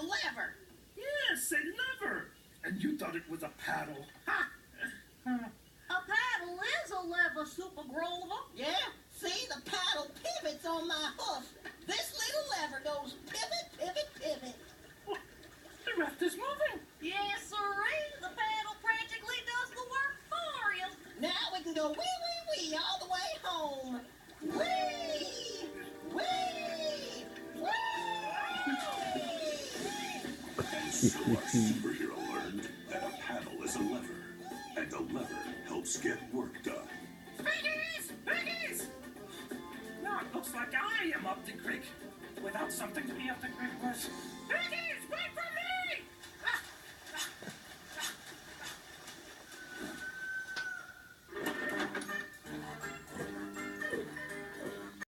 lever. Yes, a lever. And you thought it was a paddle. Ha! A paddle is a lever, Super Grover. Yeah, see, the paddle pivots on my hoof. This little lever goes pivot, pivot, pivot. What? The raft is moving. Yes, sirree. The paddle practically does the work for you. Now we can go wee, wee, wee all the way home. Wee! Wee! Wee! And so our superhero learned that a paddle is a lever, and a lever helps get work done. Piggies! Piggies! Now it looks like I am up the creek without something to be up the creek with.